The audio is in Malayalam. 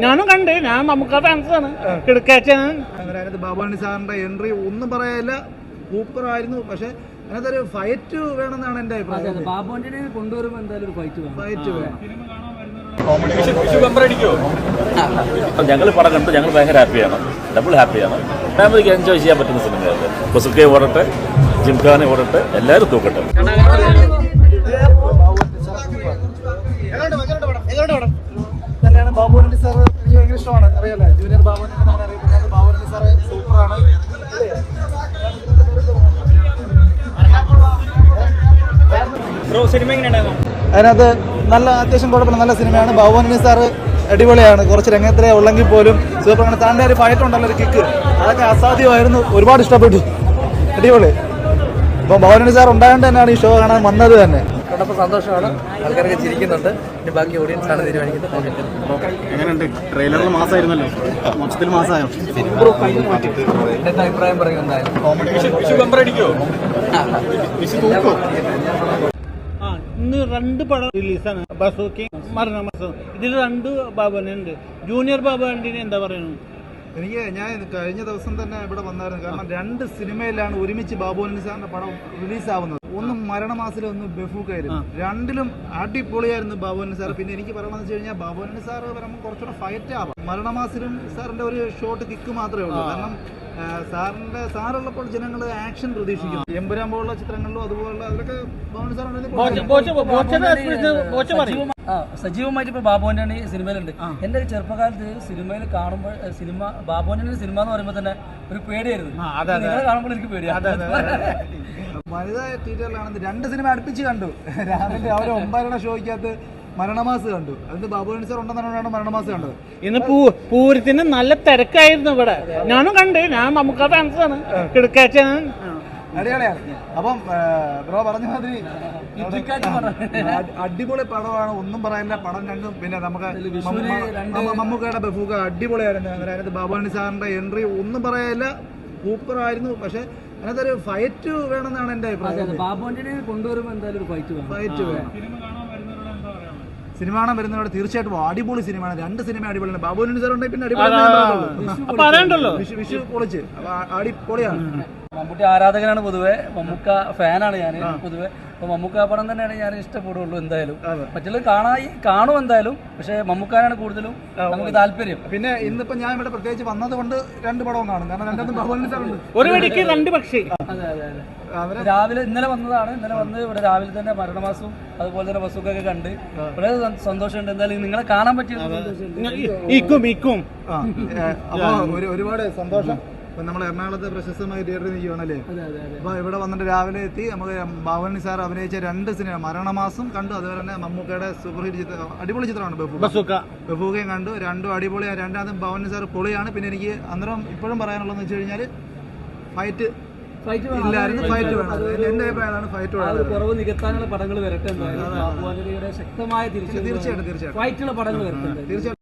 ഞാനും കണ്ടേ, ഞാൻ നമുക്ക് ഫാൻസാണ് കിടക്കാച്ചാണ്. ബാബുവാണി സാറിന്റെ എൻട്രി ഒന്നും പറയാനില്ല, സൂപ്പർ ആയിരുന്നു. പക്ഷെ അതിനകത്ത് ഒരു ഫൈറ്റ് വേണമെന്നാണ് എന്റെ അഭിപ്രായം. ബാബുവിനെ കൊണ്ടുവരുമ്പോൾ എന്തായാലും ഒരു ഫൈറ്റ് വേണം. ഞങ്ങൾ പടം കണ്ട് ഞങ്ങൾ ഭയങ്കര ഹാപ്പിയാണ്, ഡബിൾ ഹാപ്പിയാണ്. ഫാമിലിക്ക് എൻജോയ് ചെയ്യാൻ പറ്റുന്ന സിനിമയാണ്. ബസുക്കെ ഓടട്ടെ, ജിംഖാനെ ഓടട്ടെ, എല്ലാവരും തൂക്കട്ടെ. തന്നെയാണ് ബാബുവാണി സാർ. എനിക്ക് ഭയങ്കര ഇഷ്ടമാണ്, അറിയാലോ, ജൂനിയർ ബാബുവാണി എന്നാണ് അറിയപ്പെടുന്നത്. ബാബുവാണി സാറ് സൂപ്പറാണ്. അതിനകത്ത് നല്ല അത്യാവശ്യം കുഴപ്പമില്ല, നല്ല സിനിമയാണ്. ബാബുവാണി സാറ് അടിപൊളിയാണ്. കുറച്ച് രംഗത്തിലേ ഉള്ളെങ്കിൽ പോലും സൂപ്പറാണ്. താൻ്റെ ഒരു ഫൈറ്റ് ഉണ്ടല്ലോ, ഒരു കിക്ക്, അതൊക്കെ അസാധ്യമായിരുന്നു. ഒരുപാട് ഇഷ്ടപ്പെട്ടു, അടിപൊളി. അപ്പോൾ ബാബുവാണി സാർ ഉണ്ടായതുകൊണ്ട് തന്നെയാണ് ഈ ഷോ കാണാൻ വന്നത് തന്നെ. കണ്ടപ്പോൾ സന്തോഷമാണ്, ആൾക്കാരൊക്കെ ചിരിക്കുന്നുണ്ട്. ഇനി ബാക്കി ഓഡിയൻസ് ആണ് തീരുമാനിക്കുന്നത്. എങ്ങനെയുണ്ട്? ട്രെയിലറിൽ മാസമായിരുന്നല്ലോ, മൊത്തത്തിൽ മാസമായോ? എൻ്റെ അഭിപ്രായം പറയും എന്തായാലും. ഇന്ന് 2 പടം റിലീസാണ്, ബസുക്കയും മരണമാസം. ഇതിൽ 2 ബാബുവാണി ഉണ്ട്. ജൂനിയർ ബാബുവാണിനെ എന്താ പറയുന്നത്? ഞാൻ കഴിഞ്ഞ ദിവസം തന്നെ ഇവിടെ വന്നായിരുന്നു. കാരണം 2 സിനിമയിലാണ് ഒരുമിച്ച് ബാബുവാണി സാറിന്റെ പടം റിലീസാവുന്നത്. ഒന്ന് മരണമാസിലും ഒന്ന് ബഫൂക്കായിരുന്നു. രണ്ടിലും അടിപൊളിയായിരുന്നു ബാബുവാണി സാർ. പിന്നെ എനിക്ക് പറയണമെന്ന് വെച്ച് കഴിഞ്ഞാൽ ബാബുവാണി സാർ പറയുമ്പോൾ കുറച്ചുകൂടെ ഫൈറ്റ് ആവാം. മരണമാസിലും സാറിന്റെ ഒരു ഷോട്ട് കിക്ക് മാത്രമേ ഉള്ളൂ. കാരണം സാറുള്ളപ്പോൾ ജനങ്ങൾ ആക്ഷൻ പ്രതീക്ഷിക്കുന്നു. എമ്പുരാൻ പോലുള്ള ചിത്രങ്ങളിലും അതുപോലെ അതിലൊക്കെ ബാബുവാണി സാർ സജീവമായിട്ട് ഇപ്പൊ ബാബുവാണി സിനിമയിലുണ്ട്. എന്റെ ചെറുപ്പകാലത്ത് സിനിമയിൽ കാണുമ്പോൾ ബാബുവാണി സിനിമ എന്ന് പറയുമ്പോൾ തന്നെ ഒരു പേടിയായിരുന്നു. നിങ്ങളെ കാണുമ്പോൾ എനിക്ക് പേടിയാണ്. വനിതാ തിയേറ്ററിലാണെന്ന് 2 സിനിമ അടുപ്പിച്ച് കണ്ടു. രാവിലെ അവരെ 9:30 ഷോയ്ക്കകത്ത് മരണമാസ് കണ്ടു. അതിന് ബാബുവാണി സാർ ഉണ്ടെന്നാണ് മരണമാസ് കണ്ടത്. ഇന്ന് പൂരത്തിന് നല്ല തിരക്കായിരുന്നു ഇവിടെ. ഞാനും കണ്ടേ, ഞാൻ നമുക്ക് ഫാൻസാണ് കിടക്കാച്ചാണ്. അടിപൊളിയാണ്. അപ്പം ബ്രോ പറഞ്ഞ മാതിരി അടിപൊളി പടമാണ്, ഒന്നും പറയാനില്ല. പടം രണ്ടും പിന്നെ നമുക്ക് മമ്മൂക്കയുടെ ബഫൂക്ക അടിപൊളിയായിരുന്നു. അതിനകത്ത് ബാബുവാണി സാറിന്റെ എൻട്രി ഒന്നും പറയാനില്ല, സൂപ്പർ ആയിരുന്നു. പക്ഷെ അതിനകത്ത് ഒരു ഫൈറ്റ് വേണമെന്നാണ് എന്റെ അഭിപ്രായം. ബാബുവിനെ കൊണ്ടുവരുമ്പോൾ എന്തായാലും ഒരു ഫൈറ്റ് വേണം. സിനിമ കാണാൻ വരുന്നവരോട് തീർച്ചയായിട്ടും അടിപൊളി സിനിമയാണ്. 2 സിനിമ അടിപൊളിയാണ്. ബാബുവാണി സാർ ഉണ്ടെങ്കിൽ പിന്നെ അടിപൊളിയുണ്ടല്ലോ. വിഷു പൊളിച്ച് അടിപൊളിയാണ്. മമ്മൂട്ടി ആരാധകനാണ് പൊതുവെ, മമ്മൂക്ക ഫാനാണ് ഞാൻ പൊതുവെ. അപ്പൊ മമ്മൂക്ക പടം തന്നെയാണ് ഞാൻ ഇഷ്ടപ്പെടുള്ളൂ എന്തായാലും. മറ്റുള്ളത് കാണും എന്തായാലും, പക്ഷെ മമ്മൂക്കാനാണ് കൂടുതലും നമുക്ക് താല്പര്യം. പിന്നെ ഇന്നിപ്പോ ഞാൻ ഇവിടെ പ്രത്യേകിച്ച് വന്നത് കൊണ്ട് 2 പടവും കാണും. കാരണം 2 ബാബുവാണി സാർ ഉണ്ട്. ഒരു വെടിക്ക് 2 പക്ഷി. അതെ. രാവിലെ ഇന്നലെ വന്നതാണ്. ഇന്നലെ വന്ന് ഇവിടെ രാവിലെ തന്നെ മരണമാസവും അതുപോലെ തന്നെ ബസുക്കൊക്കെ കണ്ട് വളരെ സന്തോഷമുണ്ട്. എന്തായാലും നിങ്ങളെ കാണാൻ പറ്റിയ അപ്പൊ ഒരുപാട് സന്തോഷം. നമ്മൾ എറണാകുളത്ത് പ്രശസ്തമായ തിയേറ്ററിൽ നിൽക്കുകയാണല്ലേ. അപ്പോൾ ഇവിടെ വന്നിട്ട് രാവിലെ എത്തി. നമുക്ക് ബാബുവാണി സാർ അഭിനയിച്ച 2 സിനിമ മരണമാസം കണ്ടു. അതുപോലെ തന്നെ മമ്മൂക്കയുടെ സൂപ്പർ ഹിറ്റ് ചിത്രം, അടിപൊളി ചിത്രമാണ് ബഫൂക്കയും കണ്ടു. 2 അടിപൊളിയാണ്. രണ്ടാമതും ബാബുവാണി സാർ പൊളിയാണ്. പിന്നെ എനിക്ക് അന്നേരം ഇപ്പോഴും പറയാനുള്ളതെന്ന് വെച്ച് കഴിഞ്ഞാൽ ഫൈറ്റ് ഇല്ലായിരുന്നു, ഫൈറ്റ് വേണം. എന്റെ അഭിപ്രായമാണ്, ഫൈറ്റ് വേണം. കുറവ് നികത്താനുള്ള പടങ്ങൾ വരട്ടെ. ശക്തമായ തീർച്ചയായിട്ടും ഫൈറ്റുള്ള പടങ്ങൾ വരട്ടെ.